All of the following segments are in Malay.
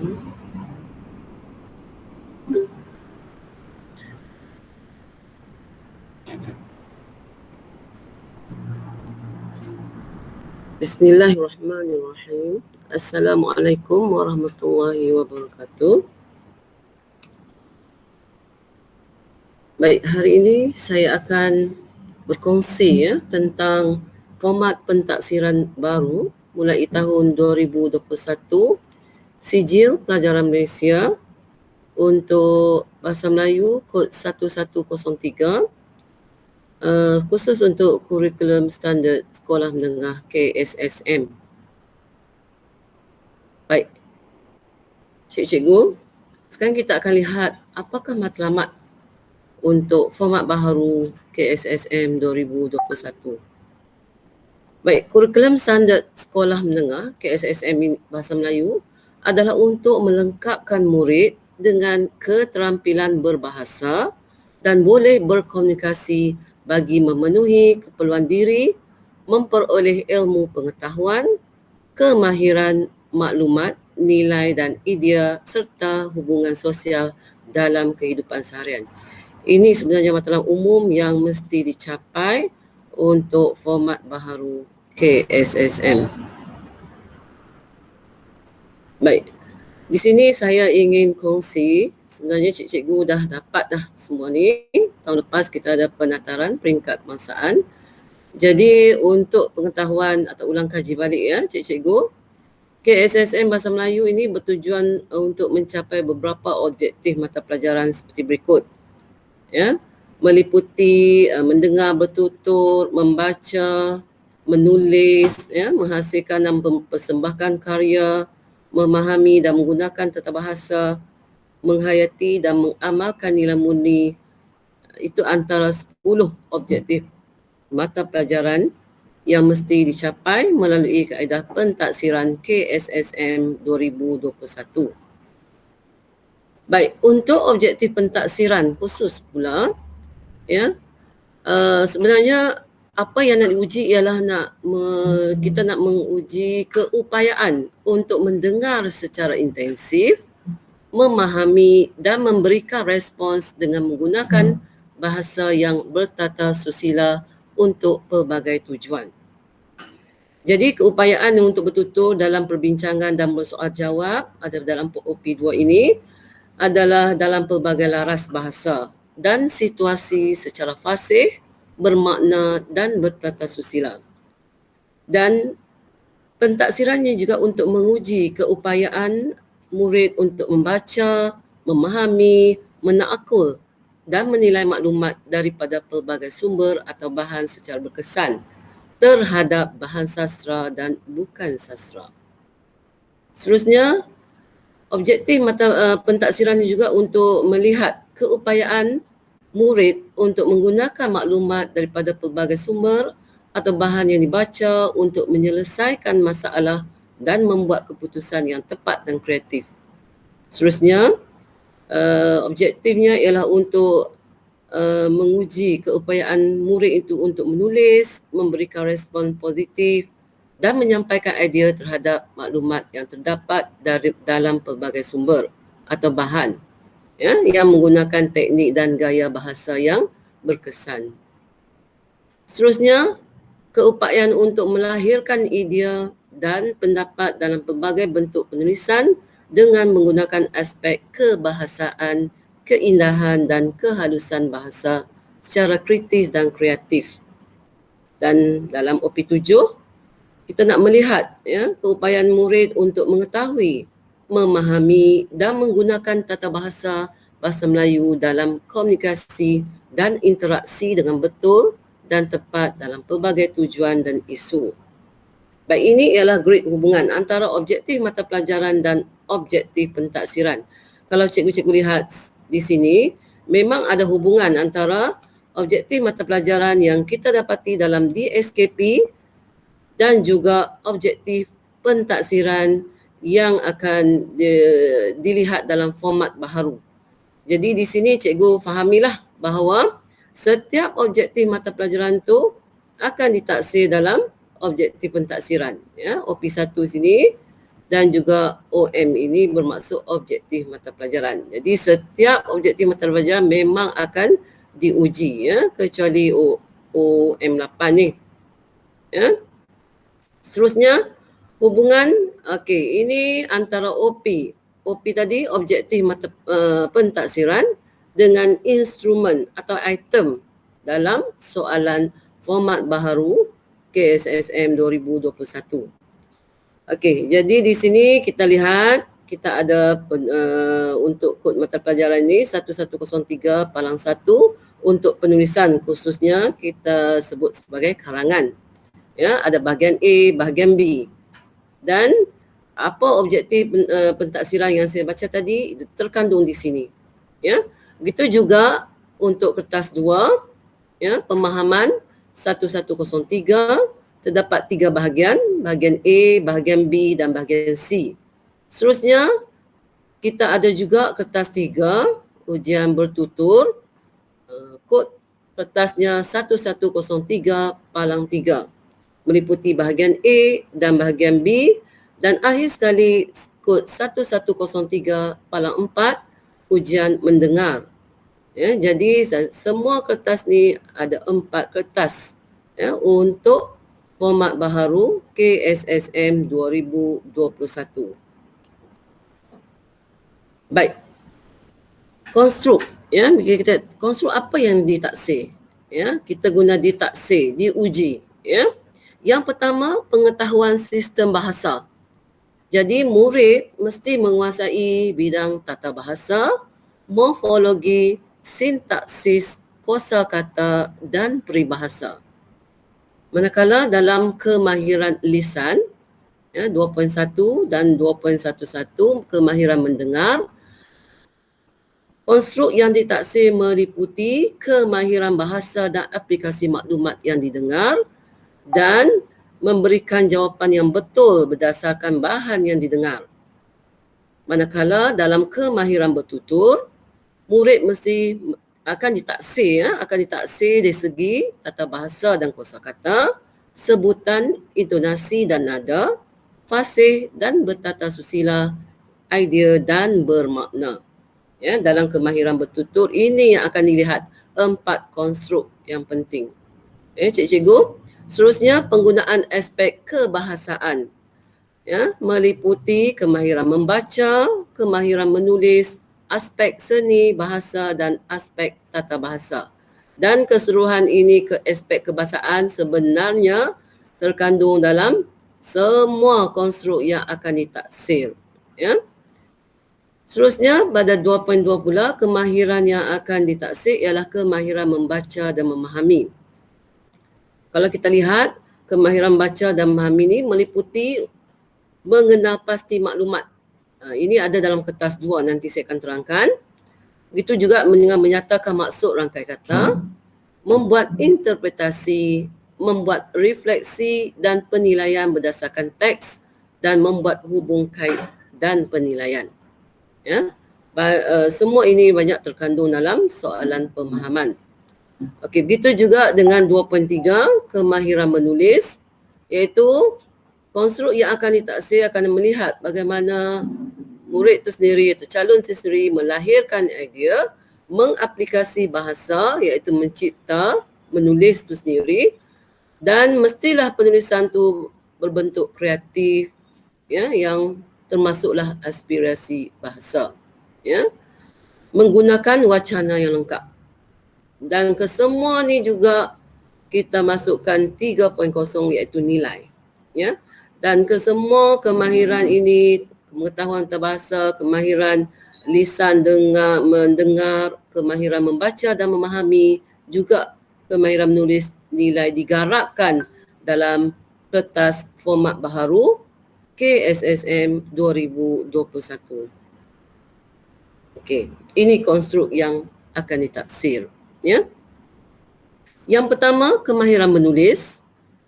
Bismillahirrahmanirrahim. Assalamualaikum warahmatullahi wabarakatuh. Baik, hari ini saya akan berkongsi tentang format pentaksiran baru mulai tahun 2021 Sijil Pelajaran Malaysia untuk Bahasa Melayu kod 1103 khusus untuk kurikulum standard Sekolah Menengah KSSM. Baik, cikgu, sekarang kita akan lihat apakah matlamat untuk format baharu KSSM 2021. Baik, kurikulum standard Sekolah Menengah KSSM Bahasa Melayu adalah untuk melengkapkan murid dengan keterampilan berbahasa dan boleh berkomunikasi bagi memenuhi keperluan diri, memperoleh ilmu pengetahuan, kemahiran maklumat, nilai dan idea serta hubungan sosial dalam kehidupan seharian. Ini sebenarnya matlamat umum yang mesti dicapai untuk format baharu KSSM. Baik, di sini saya ingin kongsi, sebenarnya cikgu dah dapat semua ni. Tahun lepas kita ada penataran peringkat kebangsaan. Jadi untuk pengetahuan atau ulang kaji balik cikgu, KSSM Bahasa Melayu ini bertujuan untuk mencapai beberapa objektif mata pelajaran seperti berikut. Meliputi mendengar bertutur, membaca, menulis, menghasilkan dan mempersembahkan karya, memahami dan menggunakan tata bahasa, menghayati dan mengamalkan nilai murni. Itu antara 10 objektif mata pelajaran yang mesti dicapai melalui kaedah pentaksiran KSSM 2021. Baik, untuk objektif pentaksiran khusus pula, sebenarnya apa yang nak diuji ialah kita nak menguji keupayaan untuk mendengar secara intensif, memahami dan memberikan respons dengan menggunakan bahasa yang bertata susila untuk pelbagai tujuan. Jadi keupayaan untuk bertutur dalam perbincangan dan bersoal jawab ada dalam OP2 ini adalah dalam pelbagai laras bahasa dan situasi secara fasih, bermakna dan bertata susila. Dan pentaksirannya juga untuk menguji keupayaan murid untuk membaca, memahami, menakul dan menilai maklumat daripada pelbagai sumber atau bahan secara berkesan terhadap bahan sastra dan bukan sastra. Seterusnya, objektif pentaksiran juga untuk melihat keupayaan murid untuk menggunakan maklumat daripada pelbagai sumber atau bahan yang dibaca untuk menyelesaikan masalah dan membuat keputusan yang tepat dan kreatif. Seterusnya, objektifnya ialah untuk menguji keupayaan murid itu untuk menulis, memberikan respon positif dan menyampaikan idea terhadap maklumat yang terdapat dalam pelbagai sumber atau bahan yang menggunakan teknik dan gaya bahasa yang berkesan. Seterusnya, keupayaan untuk melahirkan idea dan pendapat dalam pelbagai bentuk penulisan dengan menggunakan aspek kebahasaan, keindahan dan kehalusan bahasa secara kritis dan kreatif. Dan dalam OP7, kita nak melihat keupayaan murid untuk mengetahui, memahami dan menggunakan tata bahasa Melayu dalam komunikasi dan interaksi dengan betul dan tepat dalam pelbagai tujuan dan isu. Baik, ini ialah grid hubungan antara objektif mata pelajaran dan objektif pentaksiran. Kalau cikgu-cikgu lihat di sini, memang ada hubungan antara objektif mata pelajaran yang kita dapati dalam DSKP dan juga objektif pentaksiran yang akan dilihat dalam format baharu. Jadi di sini cikgu fahamilah bahawa setiap objektif mata pelajaran itu akan ditaksir dalam objektif pentaksiran. OP1 sini dan juga OM ini bermaksud objektif mata pelajaran. Jadi setiap objektif mata pelajaran memang akan diuji, ya, kecuali OM8 ni. Ya. Seterusnya, hubungan ini antara OP. OP tadi objektif mata pentaksiran dengan instrumen atau item dalam soalan format baharu KSSM 2021. Okey, jadi di sini kita lihat kita ada untuk kod mata pelajaran ini 1103 palang 1 untuk penulisan, khususnya kita sebut sebagai karangan. Ya, ada bahagian A, bahagian B. Dan apa objektif pentaksiran yang saya baca tadi terkandung di sini. Ya, begitu juga untuk kertas 2, ya, pemahaman 1103 terdapat 3 bahagian, bahagian A, bahagian B dan bahagian C. Seterusnya, kita ada juga kertas 3, ujian bertutur, kod kertasnya 1103 palang 3, meliputi bahagian A dan bahagian B, dan akhir sekali kod 1103 palang 4, ujian mendengar. Ya, jadi semua kertas ni ada 4 kertas, ya, untuk format baharu KSSM 2021. Baik. Konstruk, ya, kita konstruk apa yang ditaksir? Ya, kita guna ditaksir, diuji, ya. Yang pertama, pengetahuan sistem bahasa. Jadi murid mesti menguasai bidang tata bahasa, morfologi, sintaksis, kosakata dan peribahasa. Manakala dalam kemahiran lisan, ya, 2.1 dan 2.11 kemahiran mendengar, konstruk yang ditaksir meliputi kemahiran bahasa dan aplikasi maklumat yang didengar dan memberikan jawapan yang betul berdasarkan bahan yang didengar. Manakala dalam kemahiran bertutur, murid mesti akan ditaksir, ya, akan ditaksir dari segi tata bahasa dan kosakata, sebutan, intonasi dan nada, fasih dan bertata susila, idea dan bermakna. Ya, dalam kemahiran bertutur ini yang akan dilihat 4 konstruk yang penting. Cikgu. Seterusnya, penggunaan aspek kebahasaan. Ya, meliputi kemahiran membaca, kemahiran menulis, aspek seni bahasa dan aspek tata bahasa. Dan keseluruhan ini ke aspek kebahasaan sebenarnya terkandung dalam semua konstruk yang akan ditaksir. Ya. Seterusnya, pada 2.2 pula, kemahiran yang akan ditaksir ialah kemahiran membaca dan memahami. Kalau kita lihat, kemahiran baca dan memahami ini meliputi mengenal pasti maklumat. Ini ada dalam kertas 2, nanti saya akan terangkan. Begitu juga dengan menyatakan maksud rangkai kata, membuat interpretasi, membuat refleksi dan penilaian berdasarkan teks dan membuat hubung kait dan penilaian. Ya, semua ini banyak terkandung dalam soalan pemahaman. Okey, begitu juga dengan 2.3, kemahiran menulis, iaitu konstruk yang akan ditaksir akan melihat bagaimana murid itu sendiri atau calon itu sendiri melahirkan idea, mengaplikasi bahasa iaitu mencipta, menulis itu sendiri, dan mestilah penulisan itu berbentuk kreatif, ya, yang termasuklah aspirasi bahasa, ya, menggunakan wacana yang lengkap. Dan kesemua ni juga kita masukkan 3.0 iaitu nilai, ya. Dan kesemua kemahiran ini, pengetahuan antarabangsa, kemahiran lisan dengar, mendengar, kemahiran membaca dan memahami, juga kemahiran menulis, nilai digarapkan dalam kertas format baharu KSSM 2021. Okey, ini konstruk yang akan ditaksir, ya. Yang pertama, kemahiran menulis,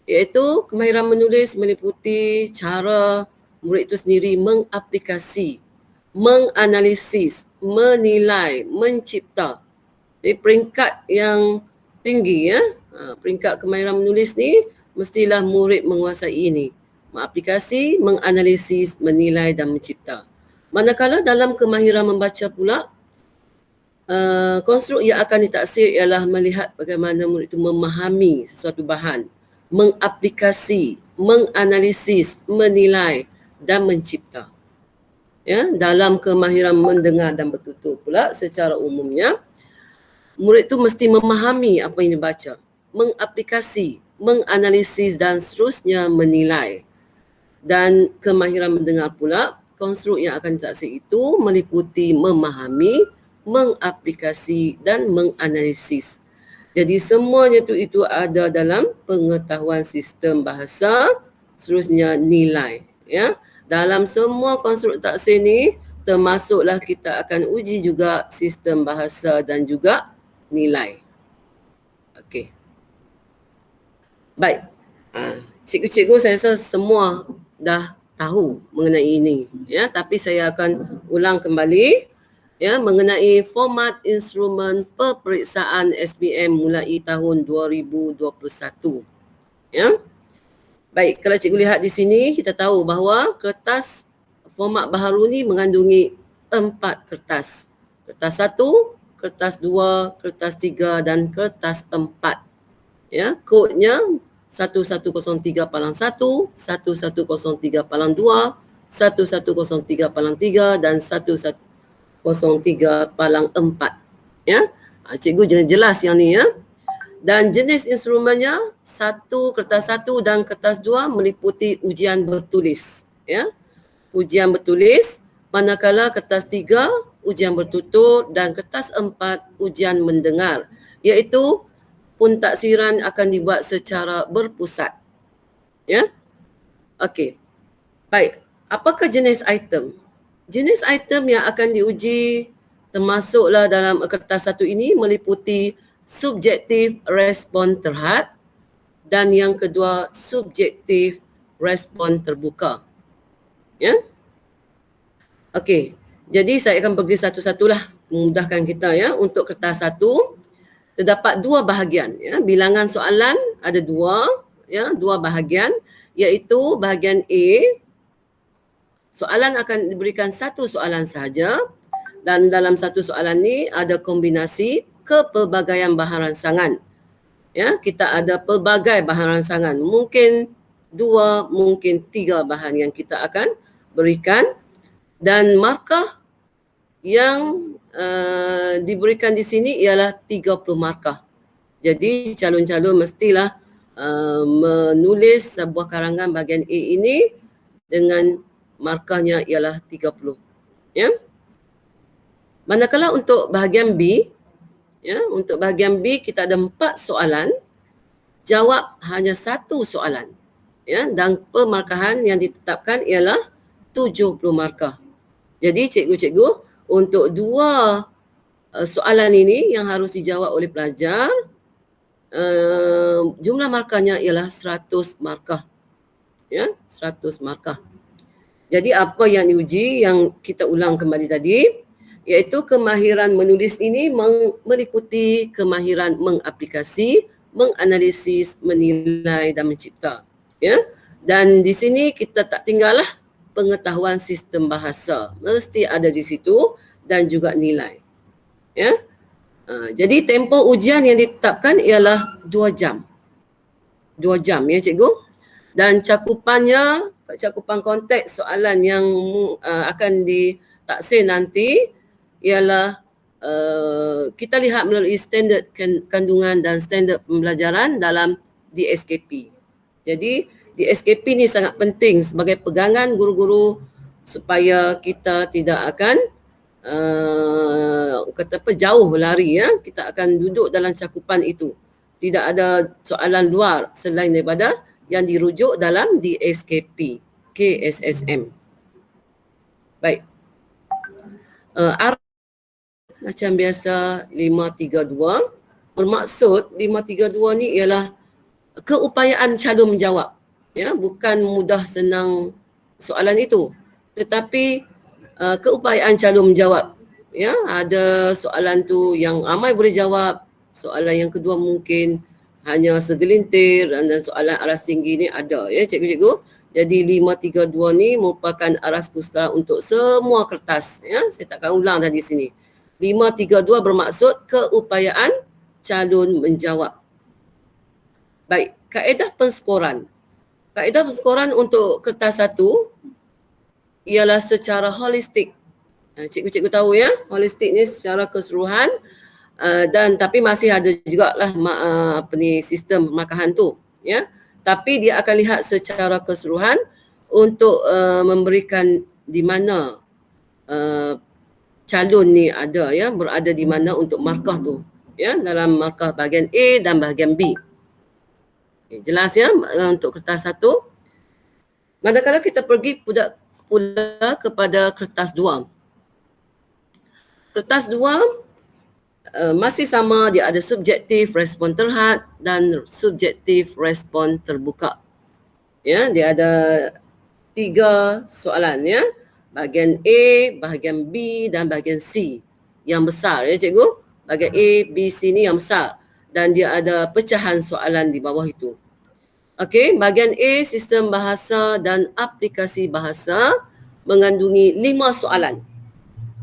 iaitu kemahiran menulis meliputi cara murid itu sendiri mengaplikasi, menganalisis, menilai, mencipta. Jadi peringkat yang tinggi, ya, peringkat kemahiran menulis ni mestilah murid menguasai ini. mengaplikasi, menganalisis, menilai dan mencipta. Manakala dalam kemahiran membaca pula, konstruk yang akan ditaksir ialah melihat bagaimana murid itu memahami sesuatu bahan, mengaplikasi, menganalisis, menilai dan mencipta. Ya, dalam kemahiran mendengar dan bertutur pula secara umumnya, murid itu mesti memahami apa yang dibaca, mengaplikasi, menganalisis dan seterusnya menilai. Dan kemahiran mendengar pula, konstruk yang akan ditaksir itu meliputi memahami, mengaplikasi dan menganalisis. Jadi semuanya itu ada dalam pengetahuan sistem bahasa, seterusnya nilai. Ya, dalam semua konstruk taksir ni termasuklah kita akan uji juga sistem bahasa dan juga nilai. Okey. Baik. Cikgu-cikgu saya rasa semua dah tahu mengenai ini, ya, tapi saya akan ulang kembali, ya, mengenai format instrumen peperiksaan SPM mulai tahun 2021. Ya. Baik, kalau cikgu lihat di sini, kita tahu bahawa kertas format baharu ni mengandungi 4 kertas. Kertas 1, kertas 2, kertas 3 dan kertas 4. Ya, kodnya 1103/1, 1103/2, 1103/3 dan 1103/4. Ya. Cikgu jelas yang ni, ya. Dan jenis instrumennya kertas 1 dan kertas 2 meliputi ujian bertulis, ya. Ujian bertulis, manakala kertas 3 ujian bertutur dan kertas 4 ujian mendengar, iaitu pentaksiran akan dibuat secara berpusat. Ya. Okey. Baik, apakah jenis item? Jenis item yang akan diuji termasuklah dalam kertas 1 ini meliputi subjektif respon terhad dan yang kedua subjektif respon terbuka. Ya. Okey. Jadi saya akan pergi satu-satulah memudahkan kita, ya. Untuk kertas 1 terdapat 2 bahagian, ya. Bilangan soalan ada 2, ya, 2 bahagian, iaitu bahagian A, soalan akan diberikan 1 soalan sahaja dan dalam 1 soalan ni ada kombinasi kepelbagaian bahan rangsangan. Ya, kita ada pelbagai bahan rangsangan, mungkin 2, mungkin 3 bahan yang kita akan berikan, dan markah yang diberikan di sini ialah 30 markah. Jadi calon-calon mestilah menulis sebuah karangan bahagian A ini dengan markahnya ialah 30. Ya. Manakala untuk bahagian B, ya, untuk bahagian B kita ada 4 soalan, jawab hanya 1 soalan. Ya, dan pemarkahan yang ditetapkan ialah 70 markah. Jadi cikgu-cikgu, untuk 2 soalan ini yang harus dijawab oleh pelajar, jumlah markahnya ialah 100 markah. Ya, 100 markah. Jadi apa yang diuji, yang kita ulang kembali tadi, iaitu kemahiran menulis ini meliputi kemahiran mengaplikasi, menganalisis, menilai dan mencipta. Ya. Dan di sini kita tak tinggallah pengetahuan sistem bahasa, mesti ada di situ, dan juga nilai. Ya. Jadi tempoh ujian yang ditetapkan ialah 2 jam. 2 jam, ya cikgu. Dan cakupan konteks soalan yang akan ditaksir nanti ialah kita lihat melalui standard kandungan dan standard pembelajaran dalam DSKP. Jadi DSKP ni sangat penting sebagai pegangan guru-guru supaya kita tidak akan jauh lari, ya. Kita akan duduk dalam cakupan itu. Tidak ada soalan luar selain daripada yang dirujuk dalam DSKP, KSSM. Baik. Macam biasa 532. Bermaksud 532 ni ialah keupayaan calon menjawab. Ya, bukan mudah senang soalan itu, tetapi keupayaan calon menjawab. Ya, ada soalan tu yang ramai boleh jawab, soalan yang kedua mungkin hanya segelintir, dan soalan aras tinggi ni ada, ya cikgu-cikgu. Jadi 532 ni merupakan arasku sekarang untuk semua kertas. Ya, saya takkan ulang dah di sini. 532 bermaksud keupayaan calon menjawab. Baik, kaedah penskoran. Kaedah penskoran untuk kertas 1 ialah secara holistik. Cikgu-cikgu tahu ya, holistik ni secara keseluruhan, dan tapi masih ada jugalah sistem markahan tu, ya. Tapi dia akan lihat secara keseluruhan untuk memberikan di mana calon ni ada, ya, berada di mana untuk markah tu, ya, dalam markah bahagian A dan bahagian B. Okay, jelas ya untuk kertas 1. Manakala kita pergi pula kepada kertas 2. Kertas 2 masih sama, dia ada subjektif respon terhad dan subjektif respon terbuka. Ya, dia ada 3 soalan, ya. Bahagian A, bahagian B dan bahagian C yang besar, ya cikgu. Bahagian A, B, C ni yang besar dan dia ada pecahan soalan di bawah itu. Okey, bahagian A, sistem bahasa dan aplikasi bahasa mengandungi 5 soalan.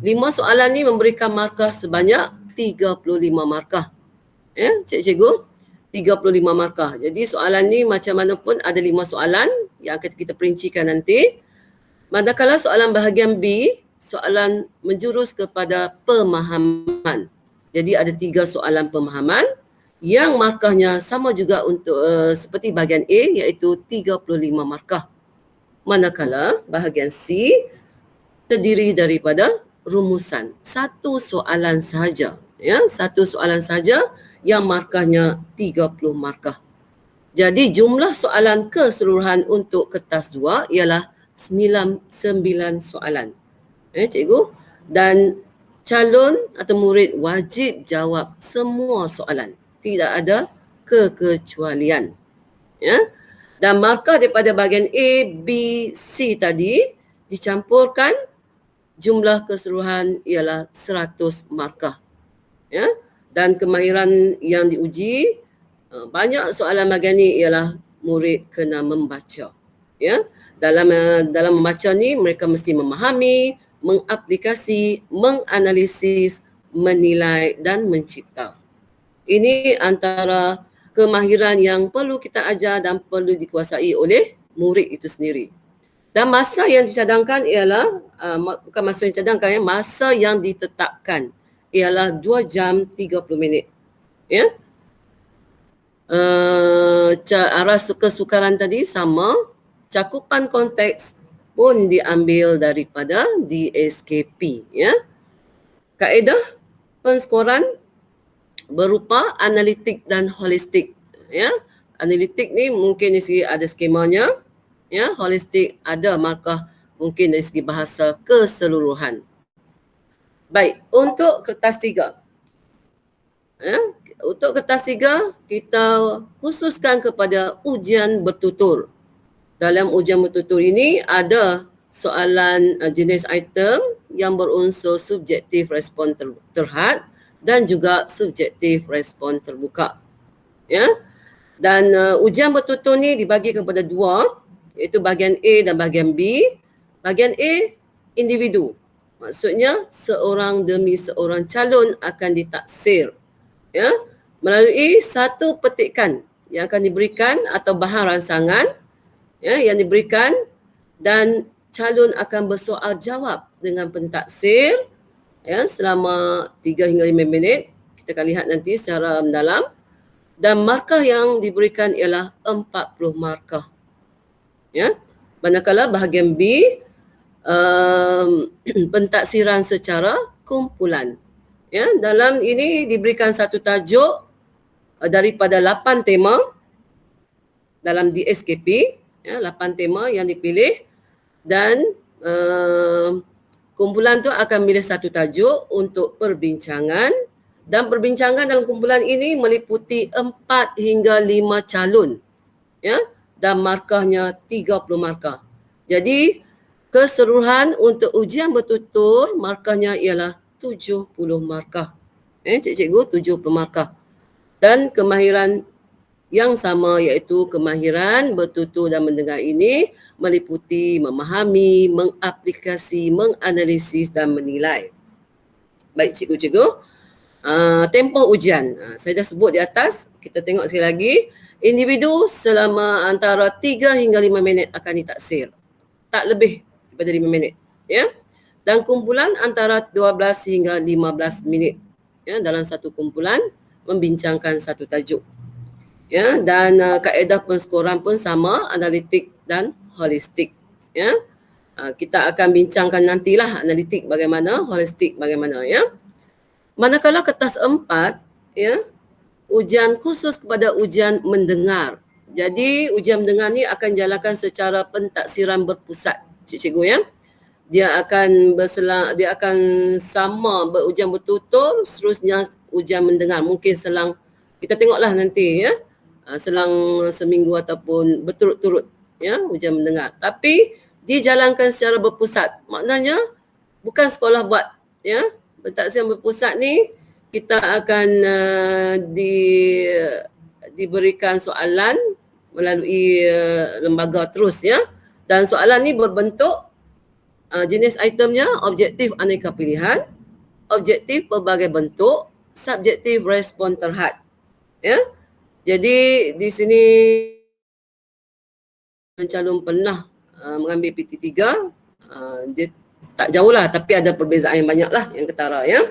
5 soalan ni memberikan markah sebanyak 35 markah. Ya, cikgu, 35 markah. Jadi soalan ni macam mana pun ada 5 soalan yang akan kita perincikan nanti. Manakala soalan bahagian B, soalan menjurus kepada pemahaman. Jadi ada 3 soalan pemahaman yang markahnya sama juga untuk seperti bahagian A, iaitu 35 markah. Manakala bahagian C terdiri daripada rumusan. 1 soalan sahaja, ya, 1 soalan sahaja yang markahnya 30 markah. Jadi jumlah soalan keseluruhan untuk kertas 2 ialah 9 soalan. Cikgu, dan calon atau murid wajib jawab semua soalan. Tidak ada kekecualian. Ya. Dan markah daripada bahagian A, B, C tadi dicampurkan, jumlah keseluruhan ialah 100 markah. Ya. Dan kemahiran yang diuji, banyak soalan bahagian ni ialah murid kena membaca. Ya. Dalam membaca ni mereka mesti memahami, mengaplikasi, menganalisis, menilai dan mencipta. Ini antara kemahiran yang perlu kita ajar dan perlu dikuasai oleh murid itu sendiri. Dan masa yang dicadangkan ialah, bukan masa yang dicadangkan, ya, masa yang ditetapkan ialah 2 jam 30 minit. Ya. Aras kesukaran tadi sama, cakupan konteks pun diambil daripada DSKP. Ya. Kaedah penskoran berupa analitik dan holistik. Ya. Analitik ni mungkin dari segi ada skemanya, ya. Holistik ada markah mungkin dari segi bahasa keseluruhan. Baik, untuk kertas 3. Ya, untuk kertas 3 kita khususkan kepada ujian bertutur. Dalam ujian bertutur ini ada soalan jenis item yang berunsur subjektif respon terhad dan juga subjektif respon terbuka. Ya. Dan ujian bertutur ni dibagi kepada 2, iaitu bahagian A dan bahagian B. Bahagian A, individu. Maksudnya seorang demi seorang calon akan ditaksir, ya, melalui satu petikan yang akan diberikan atau bahan rangsangan, ya, yang diberikan, dan calon akan bersoal jawab dengan pentaksir, ya, selama 3 hingga 5 minit. Kita akan lihat nanti secara mendalam. Dan markah yang diberikan ialah 40 markah. Ya. Manakala bahagian B, pentaksiran secara kumpulan. Ya, dalam ini diberikan satu tajuk daripada 8 tema dalam DSKP, ya, 8 tema yang dipilih, dan kumpulan tu akan pilih satu tajuk untuk perbincangan, dan perbincangan dalam kumpulan ini meliputi 4 hingga 5 calon, ya, dan markahnya 30 markah. Jadi keseluruhan untuk ujian bertutur markahnya ialah 70 markah. Cikgu, 70 markah. Dan kemahiran yang sama, iaitu kemahiran bertutur dan mendengar ini meliputi memahami, mengaplikasi, menganalisis dan menilai. Baik cikgu-cikgu, tempoh ujian. Saya dah sebut di atas, kita tengok sekali lagi. Individu selama antara 3 hingga 5 minit akan ditaksir. Tak lebih daripada 5 minit. Ya. Dan kumpulan antara 12 hingga 15 minit. Ya, dalam satu kumpulan membincangkan satu tajuk. Ya, dan kaedah penskoran pun sama, analitik dan holistik. Ya. Kita akan bincangkan nantilah analitik bagaimana, holistik bagaimana, ya. Manakala kertas 4, ya, ujian khusus kepada ujian mendengar. Jadi ujian mendengar ni akan jalankan secara pentaksiran berpusat, cikgu, ya. Dia akan sama berujian bertutur, seterusnya ujian mendengar. Mungkin selang, kita tengoklah nanti, ya, selang seminggu ataupun berturut-turut, ya, ujian mendengar. Tapi dijalankan secara berpusat. Maknanya bukan sekolah buat, ya. Pentaksiran berpusat ni kita akan diberikan soalan melalui lembaga terus, ya. Dan soalan ni berbentuk jenis itemnya objektif aneka pilihan, objektif pelbagai bentuk, subjektif respon terhad. Ya. Jadi di sini calon pernah mengambil PT3, dia tak jauh lah, tapi ada perbezaan yang banyak lah yang ketara, ya.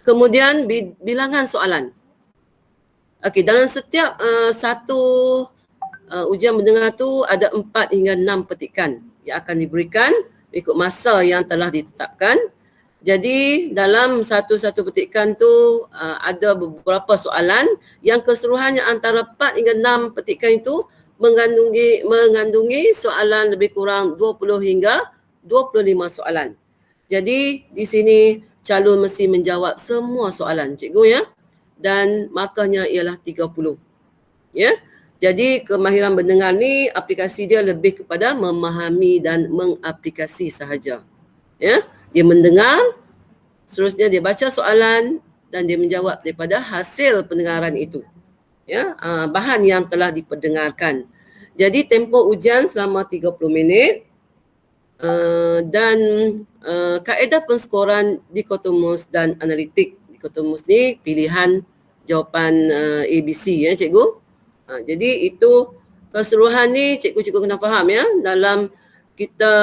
Kemudian bilangan soalan. Okey, dalam setiap satu ujian mendengar tu ada 4 hingga 6 petikan yang akan diberikan ikut masa yang telah ditetapkan. Jadi dalam satu-satu petikan tu ada beberapa soalan yang keseluruhannya antara 4 hingga 6 petikan itu mengandungi soalan lebih kurang 20 hingga 25 soalan. Jadi di sini calon mesti menjawab semua soalan, cikgu, ya. Dan markahnya ialah 30. Ya. Jadi kemahiran mendengar ni aplikasi dia lebih kepada memahami dan mengaplikasi sahaja. Ya. Dia mendengar, seterusnya dia baca soalan dan dia menjawab daripada hasil pendengaran itu. Ya, bahan yang telah diperdengarkan. Jadi tempoh ujian selama 30 minit dan kaedah penskoran dikotomus dan analitik. Dikotomus ni pilihan jawapan ABC, ya cikgu. Jadi itu keseluruhan ni cikgu-cikgu kena faham, ya. Dalam kita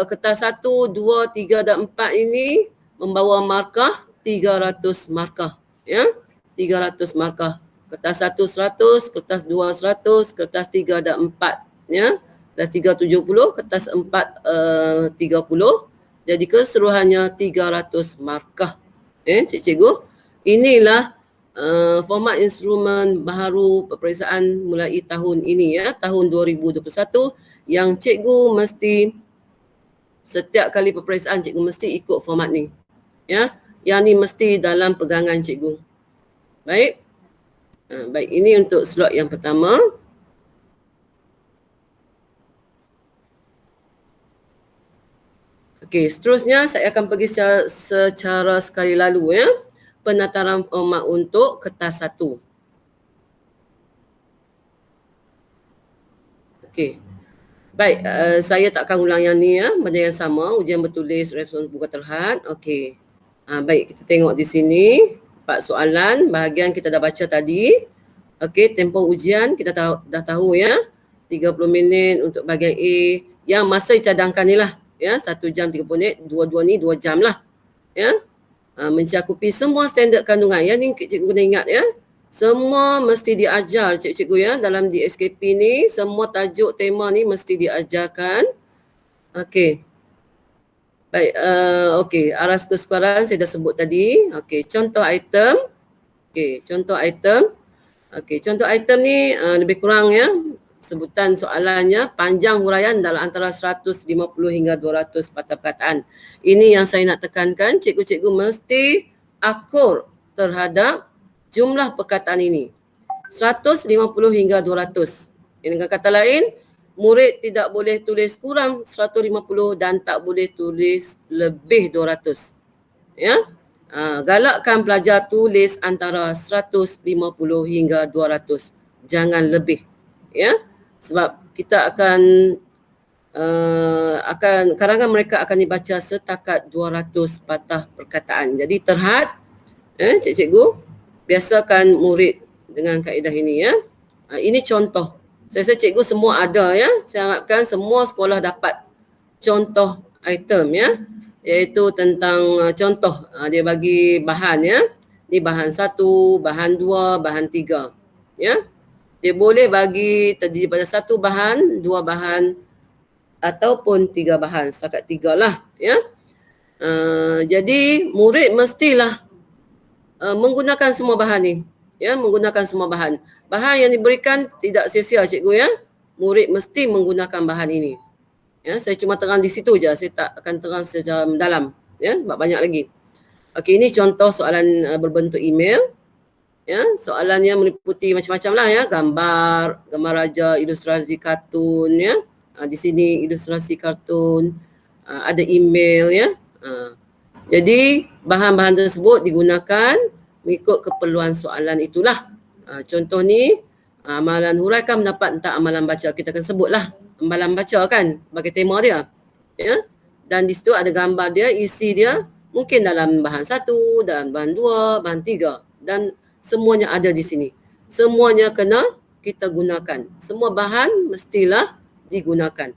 kertas 1, 2, 3 dan 4 ini membawa markah 300 markah, ya. 300 markah. Kertas 1 100, kertas 2 100, kertas 3 dan 4, ya. Kertas 3 70, kertas 4 30. Jadi keseluruhannya 300 markah. Cikgu. Inilah format instrumen baharu peperiksaan mulai tahun ini, ya, tahun 2021, yang cikgu mesti setiap kali peperiksaan cikgu mesti ikut format ni, ya. Yang ni mesti dalam pegangan cikgu. Baik. Baik, ini untuk slot yang pertama. Okey, seterusnya saya akan pergi secara sekali lalu, ya. Penataran format untuk kertas 1. Okey. Baik, saya tak akan ulang yang ni, ya. Benda yang sama, ujian bertulis, respon buka terhad. Okey. Baik, kita tengok di sini 4 soalan, bahagian kita dah baca tadi. Okey, tempoh ujian kita dah tahu, ya. 30 minit untuk bahagian A. Yang masa dicadangkan ni lah, ya, 1 jam 30 minit, 2 ni 2 jam lah, ya. Mencakupi semua standard kandungan. Yang ni cikgu kena ingat, ya. Semua mesti diajar, cikgu, ya. Dalam DSKP ni, semua tajuk tema ni mesti diajarkan. Okey. Baik, okey. Aras kesukaran saya dah sebut tadi. Okey, contoh item. Okey, contoh item. Okey, contoh item ni lebih kurang, ya. Sebutan soalannya panjang huraian dalam antara 150 hingga 200 patah perkataan. Ini yang saya nak tekankan, cikgu-cikgu mesti akur terhadap jumlah perkataan ini. 150 hingga 200. Dengan kata lain, murid tidak boleh tulis kurang 150 dan tak boleh tulis lebih 200. Ya. Galakkan pelajar tulis antara 150 hingga 200. jangan lebih. Ya, sebab kita karangan mereka akan dibaca setakat 200 patah perkataan. Jadi terhad, cikgu biasakan murid dengan kaedah ini ya. Ini contoh. Saya rasa cikgu semua ada ya. Saya harapkan semua sekolah dapat contoh item ya, iaitu tentang contoh dia bagi bahan ya. Ni bahan 1, bahan 2, bahan 3 ya. Dia boleh bagi terdiri pada 1 bahan, 2 bahan ataupun 3 bahan, setakat 3 lah ya. Jadi murid mestilah menggunakan semua bahan ni ya, menggunakan semua bahan. Bahan yang diberikan tidak sia-sia cikgu ya. Murid mesti menggunakan bahan ini. Ya, saya cuma terang di situ je, saya tak akan terang secara mendalam ya, sebab banyak lagi. Okey, ini contoh soalan berbentuk email. Ya, soalannya meliputi macam-macam lah ya, gambar raja, ilustrasi kartun ya. Di sini ilustrasi kartun, ada email ya. Jadi bahan-bahan tersebut digunakan mengikut keperluan soalan itulah. Contoh ni, amalan huraikan mendapat tentang amalan baca. Kita akan sebutlah amalan baca kan sebagai tema dia. Ya. Dan di situ ada gambar dia, isi dia mungkin dalam bahan 1, dalam bahan 2, bahan 3 dan semuanya ada di sini. Semuanya kena kita gunakan. Semua bahan mestilah digunakan.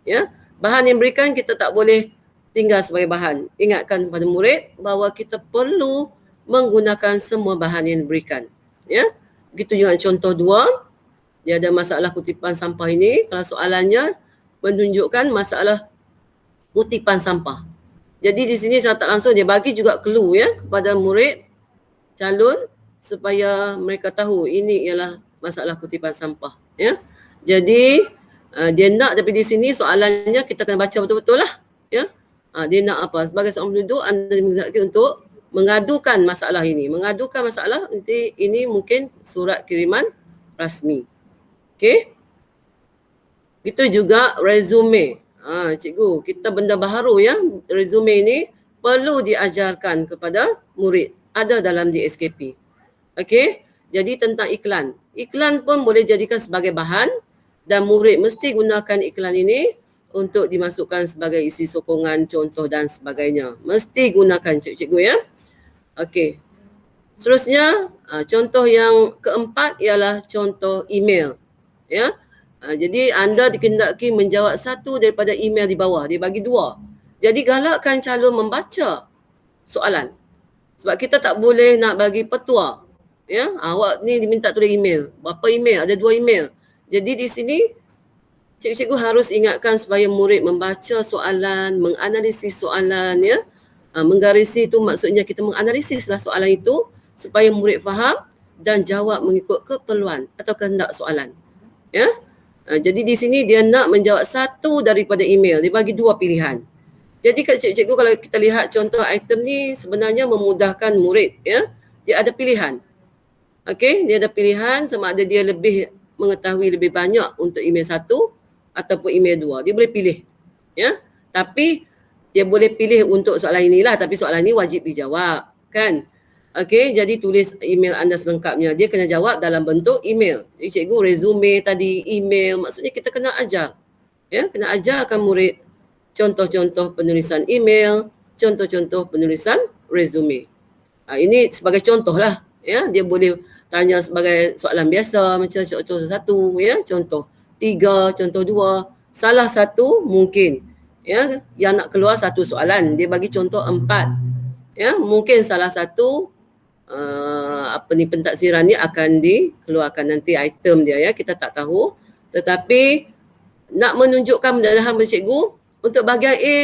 Ya. Bahan yang berikan kita tak boleh tinggal sebagai bahan. Ingatkan pada murid bahawa kita perlu menggunakan semua bahan yang diberikan. Ya. Begitu juga contoh 2. Dia ada masalah kutipan sampah ini. Kalau soalannya menunjukkan masalah kutipan sampah. Jadi di sini secara tak langsung dia bagi juga clue ya kepada murid calon supaya mereka tahu ini ialah masalah kutipan sampah ya. Jadi dia nak, tapi di sini soalannya kita kena baca betul-betul lah ya. Dia nak apa? Sebagai seorang penduduk anda dimintakan untuk mengadukan masalah ini. Mengadukan masalah nanti ini mungkin surat kiriman rasmi. Okey. Itu juga resume. Cikgu, kita benda baharu ya. Resume ini perlu diajarkan kepada murid. Ada dalam DSKP. Okey. Jadi tentang iklan. Iklan pun boleh jadikan sebagai bahan dan murid mesti gunakan iklan ini untuk dimasukkan sebagai isi sokongan, contoh dan sebagainya. Mesti gunakan cikgu ya. Okey. Seterusnya, contoh yang keempat ialah contoh email. Ya. Jadi anda dikendaki menjawab satu daripada email di bawah. Dia bagi 2. Jadi galakkan calon membaca soalan. Sebab kita tak boleh nak bagi petua. Ya, awak ni diminta tulis email. Berapa email? Ada 2 email. Jadi di sini cikgu harus ingatkan supaya murid membaca soalan, menganalisis soalan ya. Menggarisi itu maksudnya kita menganalisislah soalan itu supaya murid faham dan jawab mengikut keperluan atau kehendak soalan. Ya. Jadi di sini dia nak menjawab satu daripada email. Dia bagi 2 pilihan. Jadi cikgu kalau kita lihat contoh item ni sebenarnya memudahkan murid ya. Dia ada pilihan. Okey, dia ada pilihan sama ada dia lebih mengetahui lebih banyak untuk email 1 ataupun email 2. Dia boleh pilih. Ya. Tapi dia boleh pilih untuk soalan inilah, tapi soalan ini wajib dijawab, kan? Okey, jadi tulis email anda selengkapnya. Dia kena jawab dalam bentuk email. Jadi cikgu resume tadi, email, maksudnya kita kena ajar. Ya, kena ajarkan murid contoh-contoh penulisan email, contoh-contoh penulisan resume. Ini sebagai contoh lah. Ya, dia boleh tanya sebagai soalan biasa macam contoh 1 ya, contoh 3, contoh 2. Salah satu mungkin ya yang nak keluar satu soalan, dia bagi contoh 4. Ya, mungkin salah satu pentaksiran ni akan dikeluarkan nanti item dia ya, kita tak tahu. Tetapi nak menunjukkan pendalaman cikgu untuk bahagian A,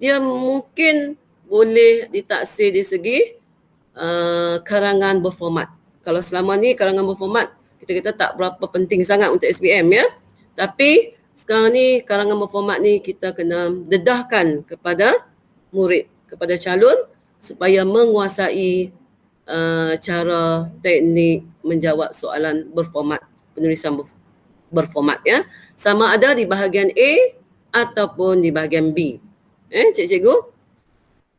dia mungkin boleh ditaksir di segi karangan berformat. Kalau selama ni karangan berformat kita kata tak berapa penting sangat untuk SPM ya. Tapi sekarang ni karangan berformat ni kita kena dedahkan kepada murid, kepada calon supaya menguasai cara teknik menjawab soalan berformat, penulisan berformat ya. Sama ada di bahagian A ataupun di bahagian B. Cikgu?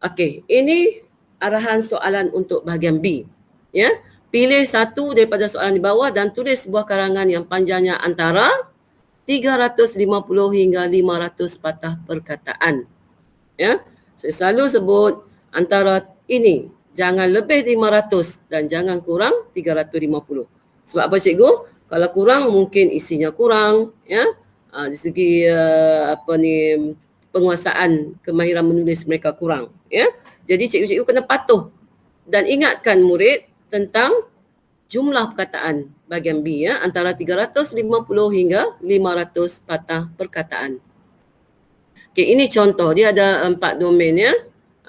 Okey, ini arahan soalan untuk bahagian B. Ya. Pilih satu daripada soalan di bawah dan tulis sebuah karangan yang panjangnya antara 350 hingga 500 patah perkataan. Ya, saya selalu sebut antara ini, jangan lebih 500 dan jangan kurang 350. Sebab apa cikgu? Kalau kurang mungkin isinya kurang, ya. Di segi penguasaan kemahiran menulis mereka kurang, ya. Jadi cikgu-cikgu kena patuh dan ingatkan murid tentang jumlah perkataan bahagian B, ya, antara 350 hingga 500 patah perkataan. Okey, ini contoh. Dia ada 4 domain, ya.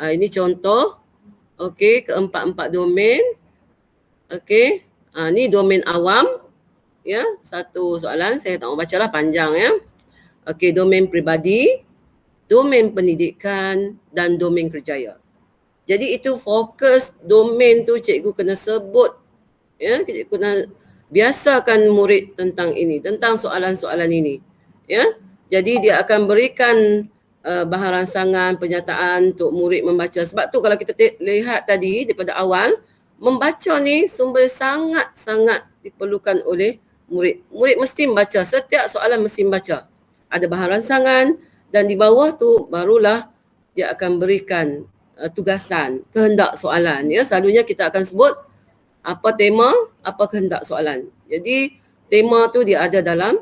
Ini contoh. Okey, keempat-empat domain. Okey, ni domain awam, ya. Satu soalan saya tak mau bacalah, panjang, ya. Okey, domain peribadi, domain pendidikan dan domain kerjaya. Jadi itu fokus domain tu cikgu kena sebut, ya. Cikgu kena biasakan murid tentang ini, tentang soalan-soalan ini, ya. Jadi dia akan berikan bahan rangsangan, penyataan untuk murid membaca. Sebab tu kalau kita lihat tadi daripada awal, membaca ni sumber sangat-sangat diperlukan oleh murid. Murid mesti membaca, setiap soalan mesti membaca. Ada bahan rangsangan dan di bawah tu barulah dia akan berikan tugasan, kehendak soalan. Ya, selalunya kita akan sebut apa tema, apa kehendak soalan. Jadi tema tu dia ada dalam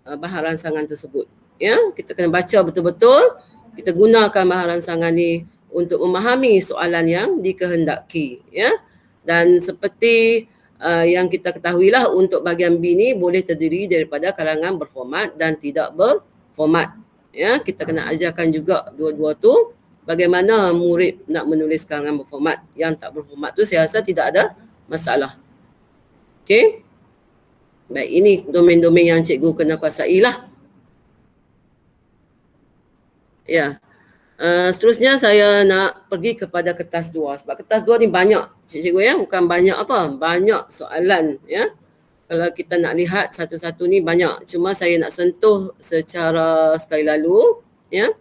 bahan rangsangan tersebut. Ya, kita kena baca betul-betul. Kita gunakan bahan rangsangan ni untuk memahami soalan yang dikehendaki. Ya, dan seperti yang kita ketahuilah, untuk bahagian B ni boleh terdiri daripada karangan berformat dan tidak berformat. Ya, kita kena ajarkan juga dua-dua tu bagaimana murid nak menulis karangan berformat. Yang tak berformat tu saya rasa tidak ada masalah. Okey. Baik, ini domain-domain yang cikgu kena kuasai lah. Ya. Seterusnya saya nak pergi kepada kertas 2. Sebab kertas 2 ni banyak, cikgu, ya. Bukan banyak apa, banyak soalan, ya. Kalau kita nak lihat satu-satu ni banyak. Cuma saya nak sentuh secara sekali lalu, ya.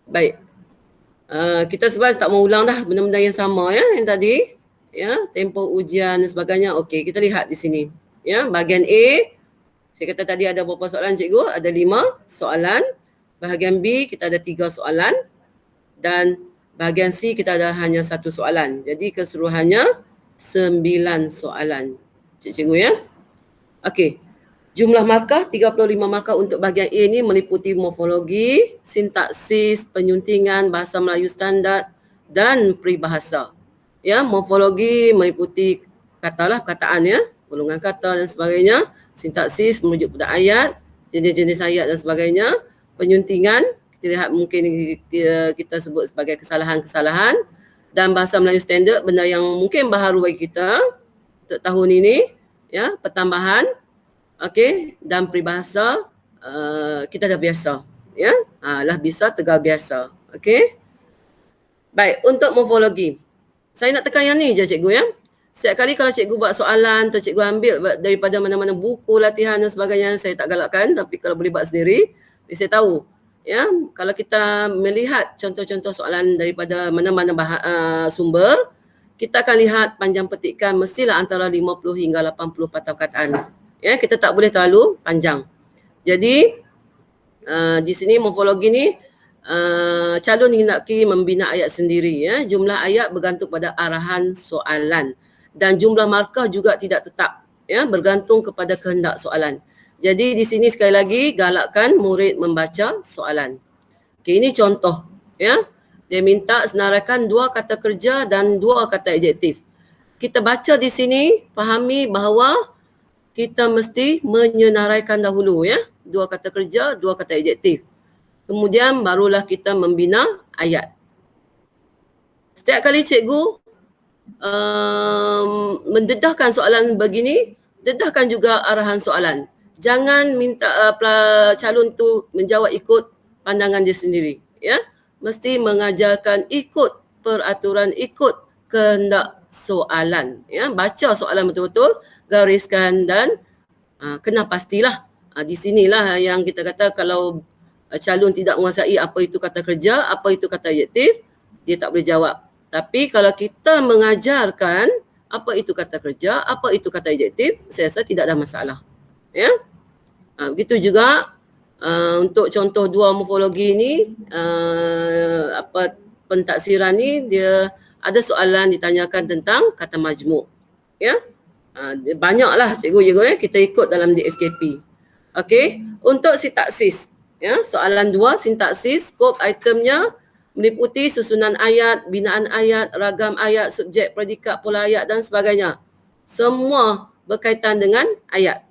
Baik. Kita sebab tak mau ulang dah benda-benda yang sama, ya, yang tadi, ya, tempoh ujian dan sebagainya. Okey, kita lihat di sini, ya. Bahagian A, saya kata tadi ada berapa soalan cikgu? Ada 5 soalan. Bahagian B kita ada 3 soalan dan bahagian C kita ada hanya 1 soalan. Jadi keseluruhannya 9 soalan, cikgu, ya. Okey. Jumlah markah 35 markah untuk bahagian A ni meliputi morfologi, sintaksis, penyuntingan, bahasa Melayu standard dan peribahasa. Ya, morfologi meliputi katalah perkataan, ya, golongan kata dan sebagainya, sintaksis merujuk pada ayat, jenis-jenis ayat dan sebagainya, penyuntingan kita lihat mungkin kita sebut sebagai kesalahan-kesalahan, dan bahasa Melayu standard, benda yang mungkin baharu bagi kita untuk tahun ini, ya, pertambahan. Okey, dan peribahasa kita dah biasa, ya. Lah bisa tegal biasa. Okey. Baik, untuk morfologi. Saya nak tekan yang ni je cikgu, ya. Setiap kali kalau cikgu buat soalan atau cikgu ambil daripada mana-mana buku latihan dan sebagainya, saya tak galakkan, tapi kalau boleh buat sendiri, saya tahu, ya. Kalau kita melihat contoh-contoh soalan daripada mana-mana sumber, kita akan lihat panjang petikan mestilah antara 50 hingga 80 patah perkataan. Ya, kita tak boleh terlalu panjang. Jadi di sini morfologi ni calon hendaki membina ayat sendiri, ya. Jumlah ayat bergantung pada arahan soalan dan jumlah markah juga tidak tetap, ya, bergantung kepada kehendak soalan. Jadi di sini sekali lagi galakkan murid membaca soalan. Okey, ini contoh, ya. Dia minta senaraikan 2 kata kerja dan 2 kata adjektif. Kita baca di sini, fahami bahawa kita mesti menyenaraikan dahulu, ya, 2 kata kerja, 2 kata adjektif. Kemudian barulah kita membina ayat. Setiap kali cikgu mendedahkan soalan begini, dedahkan juga arahan soalan. Jangan minta calon tu menjawab ikut pandangan dia sendiri, ya. Mesti mengajarkan ikut peraturan, ikut kehendak soalan, ya. Baca soalan betul-betul, gariskan dan kena pastilah. Di sinilah yang kita kata kalau calon tidak menguasai apa itu kata kerja, apa itu kata adjektif, dia tak boleh jawab. Tapi kalau kita mengajarkan apa itu kata kerja, apa itu kata adjektif, saya rasa tidak ada masalah. Ya. Begitu juga untuk contoh dua morfologi ni, pentaksiran ni dia ada soalan ditanyakan tentang kata majmuk. Ya. Banyaklah cikgu-cikgu kita ikut dalam DSKP. Okey, untuk sintaksis, ya, soalan 2 sintaksis, skop itemnya meliputi susunan ayat, binaan ayat, ragam ayat, subjek, predikat, pola ayat dan sebagainya. Semua berkaitan dengan ayat.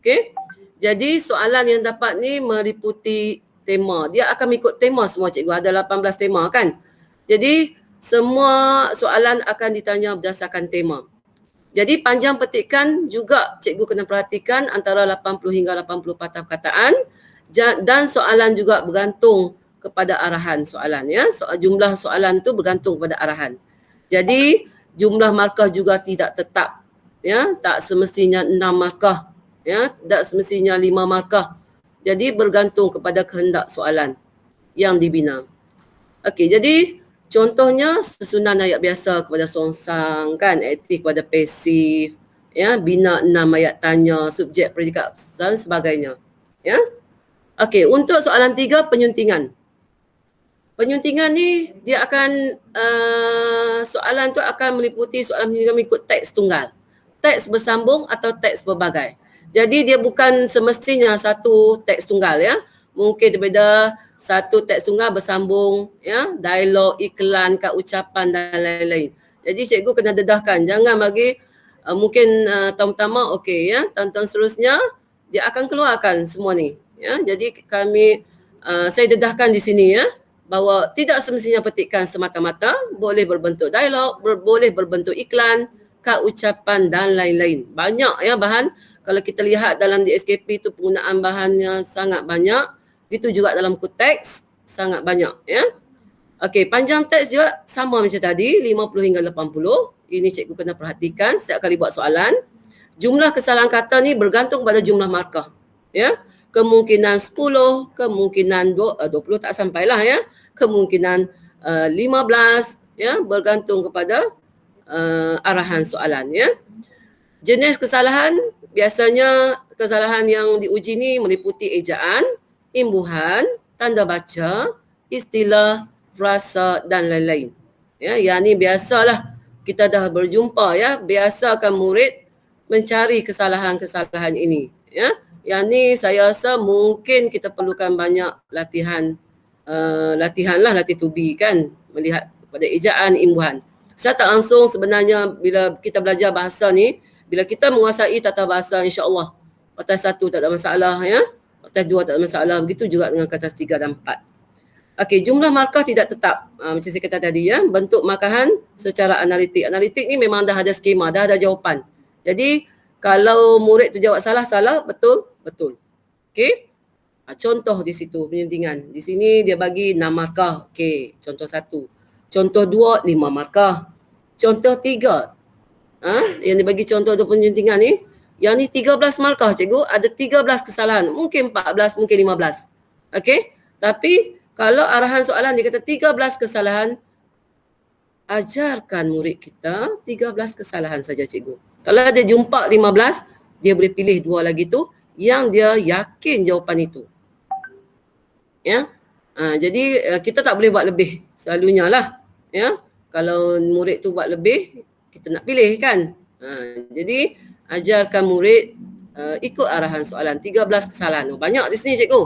Okey. Jadi soalan yang dapat ni meliputi tema. Dia akan ikut tema semua cikgu. Ada 18 tema kan. Jadi semua soalan akan ditanya berdasarkan tema. Jadi panjang petikan juga cikgu kena perhatikan antara 80 hingga 80 patah perkataan dan soalan juga bergantung kepada arahan soalan, ya. Jumlah soalan tu bergantung kepada arahan. Jadi jumlah markah juga tidak tetap, ya. Tak semestinya 6 markah, ya, tak semestinya 5 markah. Jadi bergantung kepada kehendak soalan yang dibina. Okey, jadi contohnya susunan ayat biasa kepada songsang kan, aktif kepada pasif, ya, bina 6 ayat tanya, subjek, predikat dan sebagainya. Ya. Okey, untuk soalan 3 penyuntingan. Penyuntingan ni dia akan soalan tu akan meliputi soalan penyuntingan mengikut teks tunggal. Teks bersambung atau teks berbagai. Jadi dia bukan semestinya satu teks tunggal, ya. Mungkin berbeza satu teks tunggal bersambung, ya, dialog, iklan, kad ucapan dan lain-lain. Jadi cikgu kena dedahkan, jangan bagi mungkin tahun pertama okey, ya, tahun-tahun seterusnya dia akan keluarkan semua ni, ya. Jadi saya dedahkan di sini, ya, bahawa tidak semestinya petikan semata-mata, boleh berbentuk dialog, boleh berbentuk iklan, kad ucapan dan lain-lain. Banyak, ya, bahan. Kalau kita lihat dalam DSKP tu penggunaan bahannya sangat banyak. Itu juga dalam teks sangat banyak, ya. Okey, panjang teks juga sama macam tadi, 50 hingga 80. Ini cikgu kena perhatikan setiap kali buat soalan. Jumlah kesalahan kata ni bergantung pada jumlah markah, ya. Kemungkinan 10, kemungkinan 20 tak sampailah, ya. Kemungkinan 15, ya, bergantung kepada arahan soalan, ya. Jenis kesalahan, biasanya kesalahan yang diuji ni meliputi ejaan, imbuhan, tanda baca, istilah, frasa dan lain-lain. Ya, yang ni biasalah kita dah berjumpa, ya. Biasakan murid mencari kesalahan-kesalahan ini, ya. Yang ni saya rasa mungkin kita perlukan banyak latihan latih to be kan, melihat pada ejaan, imbuhan. Saya tak langsung sebenarnya bila kita belajar bahasa ni, bila kita menguasai tata bahasa insya-Allah batas 1 tak ada masalah, ya. Batas 2 tak ada masalah. Begitu juga dengan batas 3 dan 4. Okey, jumlah markah tidak tetap. Macam saya kata tadi, ya, bentuk markahan secara analitik. Analitik ni memang dah ada skema, dah ada jawapan. Jadi kalau murid tu jawab salah, betul, betul. Okey. Contoh di situ penyuntingan. Di sini dia bagi 6 markah. Okey, contoh 1. Contoh 2, 5 markah. Contoh 3, yang dibagi contoh tu penyuntingan ni, yang ni 13 markah cikgu, ada 13 kesalahan. Mungkin 14, mungkin 15. Okey? Tapi kalau arahan soalan dia kata 13 kesalahan, ajarkan murid kita 13 kesalahan saja cikgu. Kalau dia jumpa 15, dia boleh pilih 2 lagi tu yang dia yakin jawapan itu. Ya. Jadi kita tak boleh buat lebih selalunya lah, ya. Kalau murid tu buat lebih, kita nak pilih kan. Jadi ajarkan murid ikut arahan soalan, 13 kesalahan. Banyak di sini cikgu.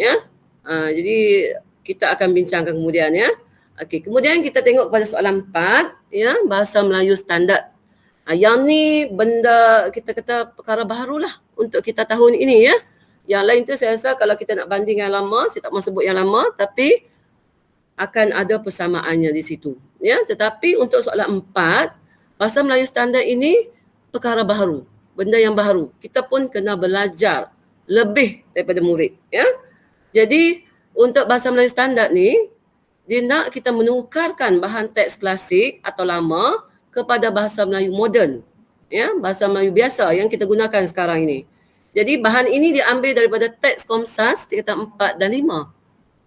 Ya. Jadi kita akan bincangkan kemudian, ya. Okey, kemudian kita tengok pada soalan 4, ya, bahasa Melayu standard. Yang ni benda kita kata perkara barulah untuk kita tahun ini, ya. Yang lain tu saya rasa kalau kita nak banding yang lama, saya tak mahu sebut yang lama, tapi akan ada persamaannya di situ, ya. Tetapi untuk soalan 4, bahasa Melayu standard ini perkara baru, benda yang baru. Kita pun kena belajar lebih daripada murid, ya. Jadi untuk bahasa Melayu standard ni, dia nak kita menukarkan bahan teks klasik atau lama kepada bahasa Melayu moden, ya, bahasa Melayu biasa yang kita gunakan sekarang ini. Jadi bahan ini diambil daripada teks Komsas tingkatan 4 dan 5.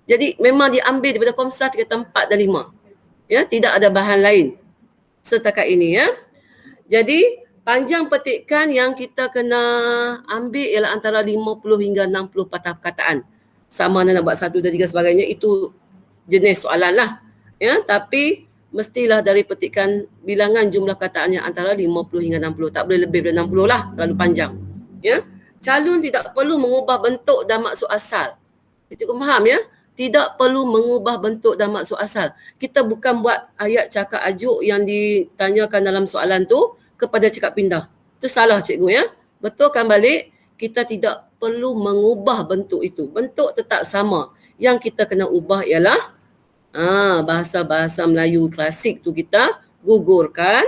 Jadi memang diambil daripada Komsas tingkatan 4 dan 5. Ya, tidak ada bahan lain setakat ini ya. Jadi panjang petikan yang kita kena ambil ialah antara 50 hingga 60 patah perkataan. Sama ada nak buat 1, 2, 3 sebagainya, itu jenis soalan lah. Ya, tapi mestilah dari petikan bilangan jumlah perkataannya antara 50 hingga 60. Tak boleh lebih daripada 60 lah, terlalu panjang. Ya. Calon tidak perlu mengubah bentuk dan maksud asal. Cikgu faham ya? Tidak perlu mengubah bentuk dan maksud asal. Kita bukan buat ayat cakap ajuk yang ditanyakan dalam soalan tu kepada cakap pindah. Itu salah cikgu ya. Betulkan balik, kita tidak perlu mengubah bentuk itu. Bentuk tetap sama. Yang kita kena ubah ialah bahasa-bahasa Melayu klasik tu kita gugurkan,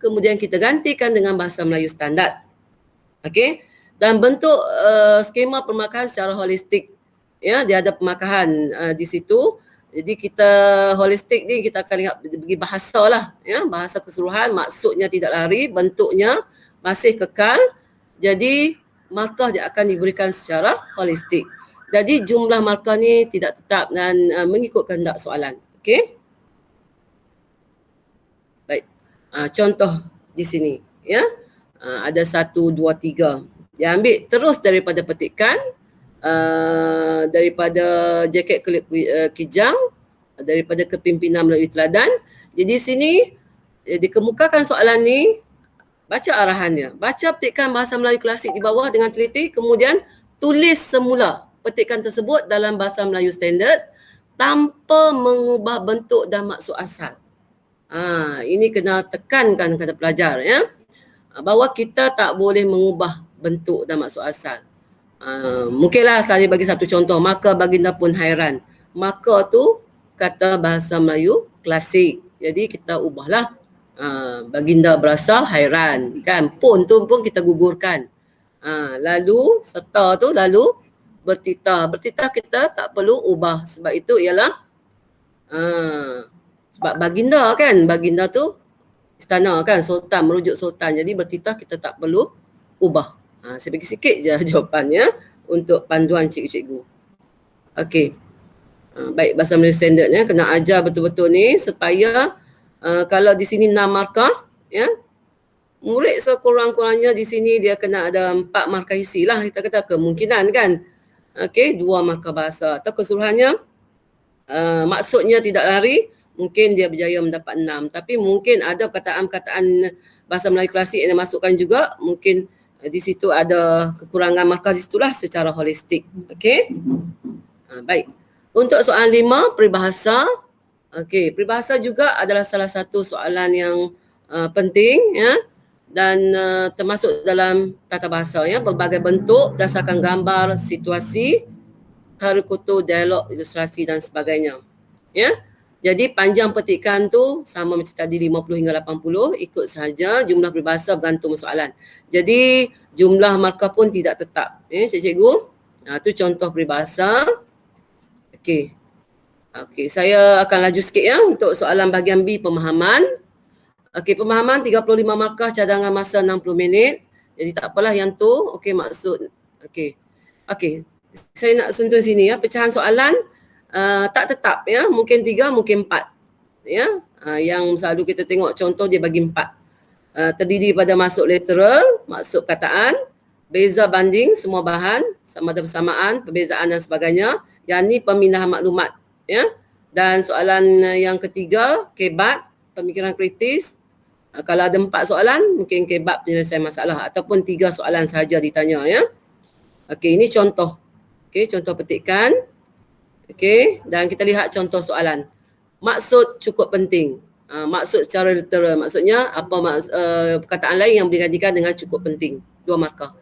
kemudian kita gantikan dengan bahasa Melayu standard. Okey? Dan bentuk skema permakahan secara holistik. Ya, dia ada pemakahan di situ. Jadi kita holistik ni kita akan lihat bagi bahasa lah, ya, bahasa keseluruhan, maksudnya tidak lari, bentuknya masih kekal. Jadi markah dia akan diberikan secara holistik. Jadi jumlah markah ni tidak tetap dan mengikut kehendak soalan. Okey? Baik. Contoh di sini, ya. Ada 1, 2, 3. Dia ambil terus daripada petikan, daripada jaket kulit kijang, daripada kepimpinan melalui teladan. Jadi sini dikemukakan soalan ni, baca arahannya. Baca petikan bahasa Melayu klasik di bawah dengan teliti, kemudian tulis semula petikan tersebut dalam bahasa Melayu standard tanpa mengubah bentuk dan maksud asal. Ini kena tekankan kepada pelajar ya, bahawa kita tak boleh mengubah bentuk dan maksud asal. Mungkinlah saya bagi satu contoh, maka baginda pun hairan. Maka tu kata bahasa Melayu klasik. Jadi kita ubahlah, baginda berasa hairan, kan? Pun tu pun kita gugurkan. Lalu serta tu lalu bertitah. Bertitah kita tak perlu ubah, sebab itu ialah sebab baginda kan, baginda tu istana kan, sultan, merujuk sultan. Jadi bertitah kita tak perlu ubah. Saya bagi sikit je jawapannya untuk panduan cikgu-cikgu. Okey. Baik, bahasa Melayu standardnya kena ajar betul-betul ni supaya kalau di sini 6 markah ya, murid sekurang-kurangnya di sini dia kena ada 4 markah isi lah, kita kata kemungkinan kan. Okey, 2 markah bahasa atau keseluruhannya maksudnya tidak lari, mungkin dia berjaya mendapat 6. Tapi mungkin ada perkataan-perkataan bahasa Melayu klasik yang dimasukkan juga, mungkin di situ ada kekurangan markah di situlah secara holistik. Okey. Baik. Untuk soalan 5, peribahasa. Okey, peribahasa juga adalah salah satu soalan yang penting ya, dan termasuk dalam tata bahasa ya, berbagai bentuk berdasarkan gambar, situasi, karukutu, dialog, ilustrasi dan sebagainya. Ya. Jadi panjang petikan tu sama macam tadi 50 hingga 80, ikut sahaja jumlah peribahasa bergantung soalan. Jadi jumlah markah pun tidak tetap. Cikgu. Itu contoh peribahasa. Okey. Okey, saya akan laju sikit ya untuk soalan bahagian B, pemahaman. Okey, pemahaman 35 markah, cadangan masa 60 minit. Jadi tak apalah yang tu. Okey, maksud. Okey. Okey. Saya nak sentuh sini ya, pecahan soalan tak tetap ya, mungkin 3, mungkin 4 ya. Yang selalu kita tengok contoh dia bagi 4. Terdiri pada maksud literal, maksud kataan, beza banding semua bahan, sama ada persamaan, perbezaan dan sebagainya. Yang ni pemindahan maklumat ya. Dan soalan yang ketiga, kebat, pemikiran kritis. Kalau ada 4 soalan, mungkin kebat penyelesaian masalah ataupun 3 soalan sahaja ditanya ya. Okey, ini contoh. Okey, contoh petikan. Okey, dan kita lihat contoh soalan. Maksud cukup penting. Maksud secara literal, maksudnya apa perkataan lain yang digantikan dengan cukup penting. 2 markah.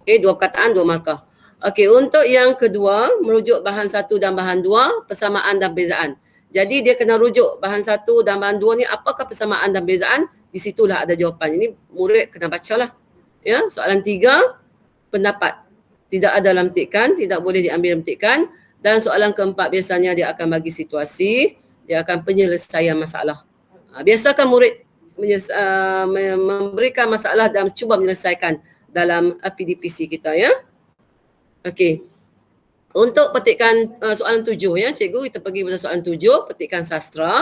Okey, 2 perkataan, 2 markah. Okey, untuk yang kedua, merujuk bahan 1 dan bahan 2, persamaan dan perbezaan. Jadi dia kena rujuk bahan 1 dan bahan 2 ni apakah persamaan dan perbezaan, di situlah ada jawapan. Ini murid kena bacalah. Ya, soalan 3, pendapat. Tidak ada dalam petikan, tidak boleh diambil dalam petikan. Dan soalan keempat biasanya dia akan bagi situasi, dia akan penyelesaian masalah. Biasakan murid memberikan masalah dan cuba menyelesaikan dalam PDPC kita ya. Okey. Untuk petikan soalan 7 ya, cikgu kita pergi pada soalan 7, petikan sastra.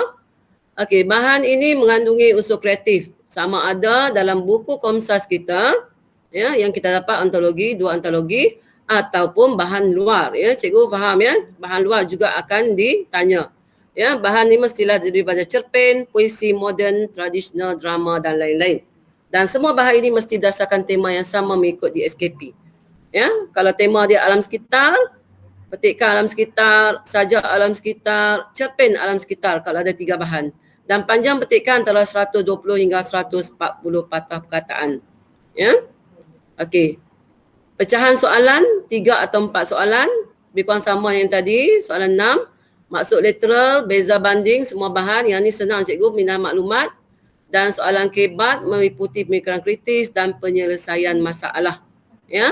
Okey, bahan ini mengandungi unsur kreatif. Sama ada dalam buku Komsas kita, ya, yang kita dapat antologi, 2 antologi, ataupun bahan luar, ya. Cikgu faham, ya. Bahan luar juga akan ditanya. Ya, bahan ini mestilah daripada cerpen, puisi moden, tradisional, drama dan lain-lain. Dan semua bahan ini mesti berdasarkan tema yang sama mengikut di SKP. Ya, kalau tema dia alam sekitar, petikkan alam sekitar, sajak alam sekitar, cerpen alam sekitar kalau ada 3 bahan. Dan panjang petikan antara 120 hingga 140 patah perkataan. Ya. Okey. Pecahan soalan 3 atau 4 soalan, lebih kurang sama yang tadi, soalan 6. Maksud literal, beza banding semua bahan. Yang ni senang cikgu, minat maklumat. Dan soalan kebat meliputi pemikiran kritis dan penyelesaian masalah. Ya.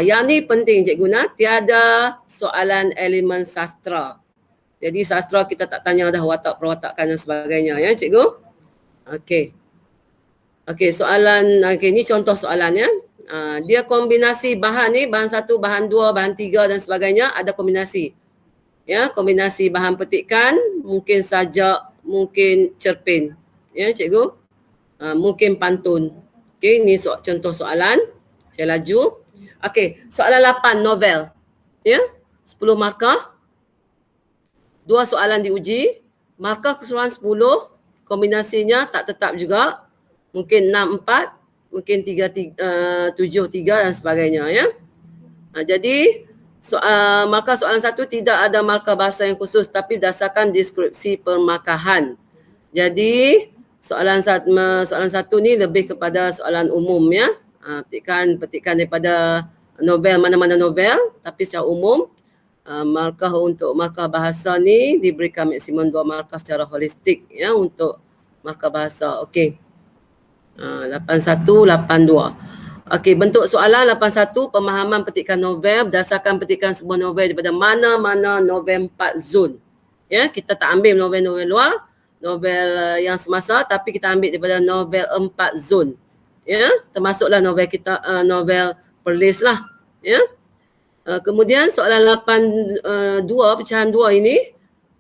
Yang ni penting cikgu nak, tiada soalan elemen sastra. Jadi sastra kita tak tanya dah watak perwatakan dan sebagainya, ya cikgu. Okey. Okey, soalan, okey, ni contoh soalan, ya. Dia kombinasi bahan ni, bahan 1, bahan 2, bahan 3 dan sebagainya, ada kombinasi. Ya, kombinasi bahan petikan, mungkin sajak, mungkin cerpen. Ya cikgu. Mungkin pantun. Okey, ni contoh soalan. Saya laju. Okey, soalan 8, novel. Ya, 10 markah. 2 soalan diuji, markah keseluruhan 10, kombinasinya tak tetap juga. Mungkin 6, 4, mungkin 7, 3 dan sebagainya, ya. Jadi markah soalan 1 tidak ada markah bahasa yang khusus tapi berdasarkan deskripsi permarkahan. Jadi soalan 1 ni lebih kepada soalan umum, ya. Petikan daripada novel, mana-mana novel, tapi secara umum. Markah untuk markah bahasa ni diberikan maksimum 2 markah secara holistik, ya, untuk markah bahasa. Okey. 81, 82. Okey, bentuk soalan 81, pemahaman petikan novel berdasarkan petikan sebuah novel daripada mana-mana novel 4 zon. Ya, kita tak ambil novel-novel luar, novel yang semasa, tapi kita ambil daripada novel 4 zon. Ya, termasuklah novel kita, novel Perlis lah, ya. Kemudian soalan 82, pecahan 2 ini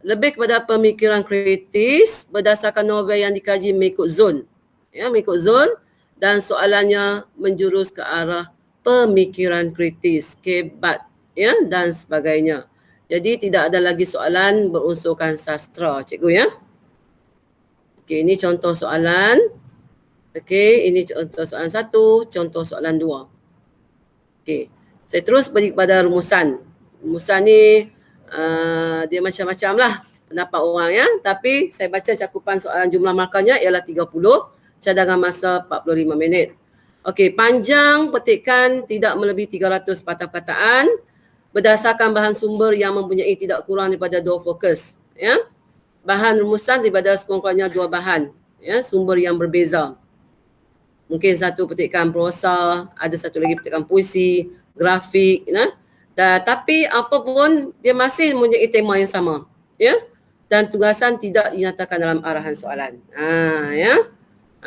lebih kepada pemikiran kritis berdasarkan novel yang dikaji mengikut zon. Ya, mengikut zon, dan soalannya menjurus ke arah pemikiran kritis, kebat, ya, dan sebagainya. Jadi tidak ada lagi soalan berunsurkan sastra, cikgu, ya. Okey, ini contoh soalan. Okey, ini contoh soalan 1, contoh soalan 2. Okey. Saya terus pergi kepada rumusan. Rumusan ni dia macam-macam lah pendapat orang, ya. Tapi saya baca cakupan soalan jumlah markahnya ialah 30, cadangan masa 45 minit. Okey, panjang petikan tidak melebihi 300 patah perkataan berdasarkan bahan sumber yang mempunyai tidak kurang daripada 2 fokus, ya. Bahan rumusan daripada sekurang-kurangnya 2 bahan, ya, sumber yang berbeza. Mungkin satu petikan prosa, ada satu lagi petikan puisi, grafik, ya. Tapi apa pun dia masih mempunyai tema yang sama, ya. Dan tugasan tidak dinyatakan dalam arahan soalan. Ya.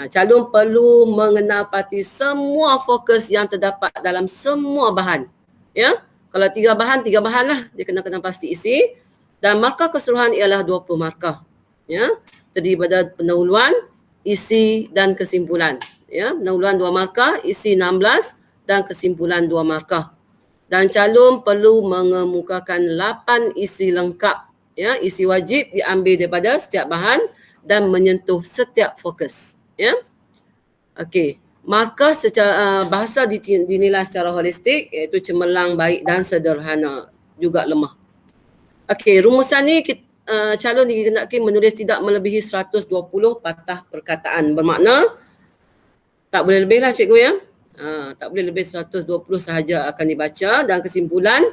Calon perlu mengenal pasti semua fokus yang terdapat dalam semua bahan, ya. Kalau 3 bahan lah dia kena pasti isi, dan markah keseluruhan ialah 20 markah, ya. Terdiri pada pendahuluan, isi dan kesimpulan, ya. Pendahuluan 2 markah, isi 16 dan kesimpulan 2 markah. Dan calon perlu mengemukakan 8 isi lengkap, ya. Isi wajib diambil daripada setiap bahan dan menyentuh setiap fokus, ya. Okey, markah secara bahasa dinilai secara holistik, iaitu cemerlang, baik dan sederhana, juga lemah. Okey, rumusan ni calon dihendaki menulis tidak melebihi 120 patah perkataan. Bermakna tak boleh lebih lah cikgu, ya. Tak boleh lebih 120 sahaja akan dibaca, dan kesimpulan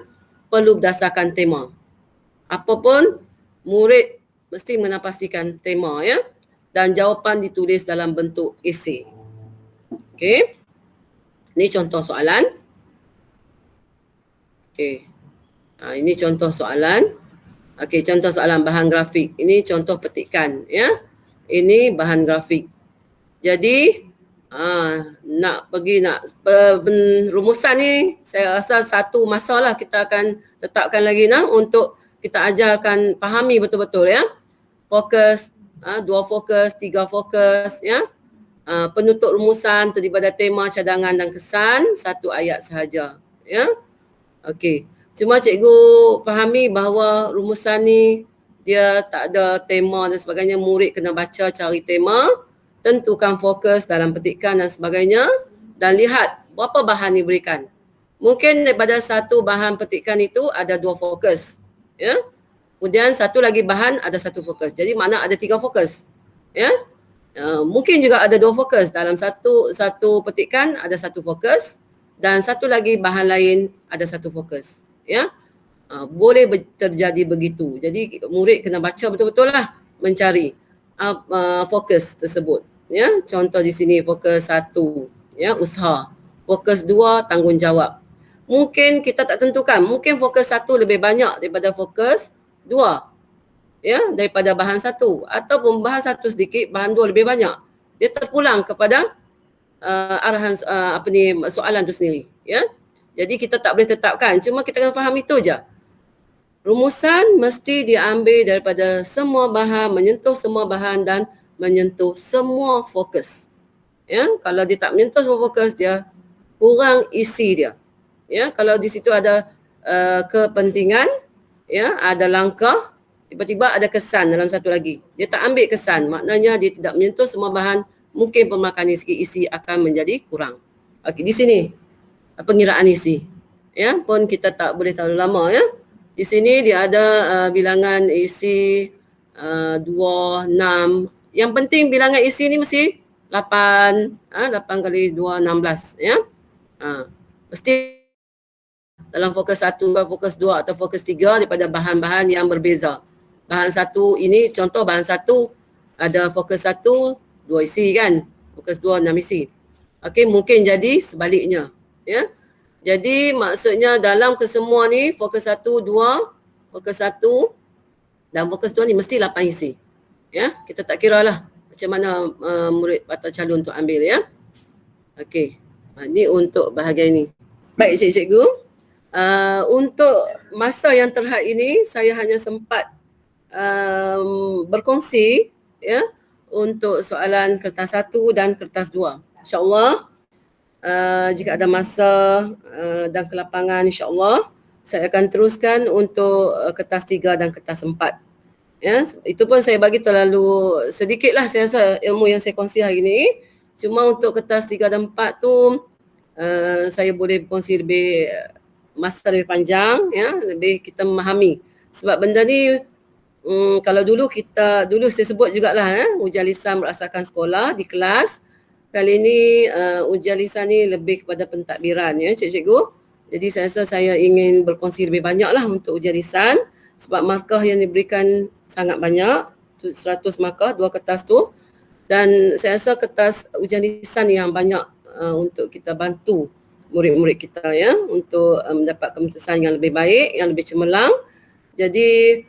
perlu berdasarkan tema. Apapun, murid mesti menapastikan tema, ya. Dan jawapan ditulis dalam bentuk esei. Okey. Ini contoh soalan. Okey. Ini contoh soalan. Okey, contoh soalan bahan grafik. Ini contoh petikan, ya. Ini bahan grafik. Jadi rumusan ni saya rasa satu masa lah kita akan tetapkan lagi untuk kita ajarkan, fahami betul-betul, ya. Fokus, 2 fokus, 3 fokus, ya. Penutup rumusan terdiri pada tema, cadangan dan kesan, 1 ayat sahaja, ya. Okey. Cuma cikgu fahami bahawa rumusan ni dia tak ada tema dan sebagainya. Murid kena baca, cari tema, tentukan fokus dalam petikan dan sebagainya, dan lihat berapa bahan diberikan. Mungkin daripada satu bahan petikan itu ada 2 fokus, ya. Kemudian satu lagi bahan ada 1 fokus. Jadi makna ada 3 fokus, ya. Mungkin juga ada 2 fokus. Dalam satu petikan ada 1 fokus dan satu lagi bahan lain ada 1 fokus, ya. Boleh terjadi begitu. Jadi murid kena baca betul-betul lah mencari fokus tersebut, ya. Contoh di sini fokus 1, ya, usaha. Fokus 2, tanggungjawab. Mungkin kita tak tentukan, mungkin fokus 1 lebih banyak daripada fokus 2, ya, daripada bahan 1, ataupun bahan 1 sedikit, bahan 2 lebih banyak. Dia terpulang kepada arahan soalan tu sendiri, ya. Jadi kita tak boleh tetapkan, cuma kita kena faham itu je. Rumusan mesti diambil daripada semua bahan, menyentuh semua bahan dan menyentuh semua fokus. Ya, kalau dia tak menyentuh semua fokus, dia kurang isi dia. Ya, kalau di situ ada kepentingan, ya, ada langkah, tiba-tiba ada kesan dalam satu lagi. Dia tak ambil kesan, maknanya dia tidak menyentuh semua bahan, mungkin pemakaian isi akan menjadi kurang. Okey, di sini pengiraan isi. Ya, pun kita tak boleh terlalu lama, ya. Di sini dia ada bilangan isi 2, 6. Yang penting bilangan isi ni mesti 8. 8 kali 2, 16. Ya. Mesti dalam fokus 1, fokus 2 atau fokus 3 daripada bahan-bahan yang berbeza. Bahan 1 ini, contoh bahan 1 ada fokus 1, 2 isi kan. Fokus 2, 6 isi. Okey, mungkin jadi sebaliknya. Ya. Jadi maksudnya dalam kesemua ni fokus 1, 2, fokus 1 dan fokus 2 ni mesti 8 isi. Ya, kita tak kira lah macam mana murid atau calon untuk ambil, ya. Okey. Ni untuk bahagian ini. Baik cikgu. Untuk masa yang terhad ini saya hanya sempat berkongsi, ya, untuk soalan kertas 1 dan kertas 2. InsyaAllah jika ada masa dan kelapangan, insyaAllah saya akan teruskan untuk kertas 3 dan kertas 4. Ya, itu pun saya bagi terlalu sedikit lah saya rasa ilmu yang saya kongsi hari ini. Cuma untuk kertas 3 dan 4 tu saya boleh berkongsi lebih masa lebih panjang, ya, lebih kita memahami. Sebab benda ni kalau dulu saya sebut jugalah, ujian lisan berasakan sekolah di kelas. Kali ini ujian lisan ni lebih kepada pentadbiran, ya cikgu. Jadi saya rasa saya ingin berkongsi lebih banyak lah untuk ujian lisan sebab markah yang diberikan sangat banyak, 100 markah 2 kertas tu, dan saya rasa kertas ujian lisan yang banyak untuk kita bantu murid-murid kita, ya, untuk mendapat keputusan yang lebih baik, yang lebih cemerlang. Jadi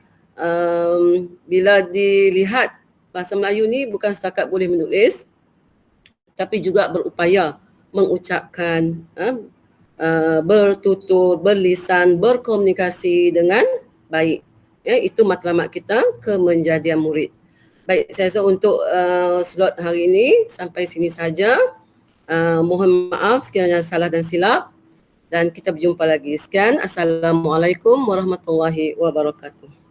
bila dilihat bahasa Melayu ni bukan setakat boleh menulis, tapi juga berupaya mengucapkan, bertutur, berlisan, berkomunikasi dengan baik. Ya, itu matlamat kita kemenjadian murid. Baik, saya rasa untuk slot hari ini sampai sini saja. Mohon maaf sekiranya salah dan silap, dan kita berjumpa lagi. Sekian. Assalamualaikum warahmatullahi wabarakatuh.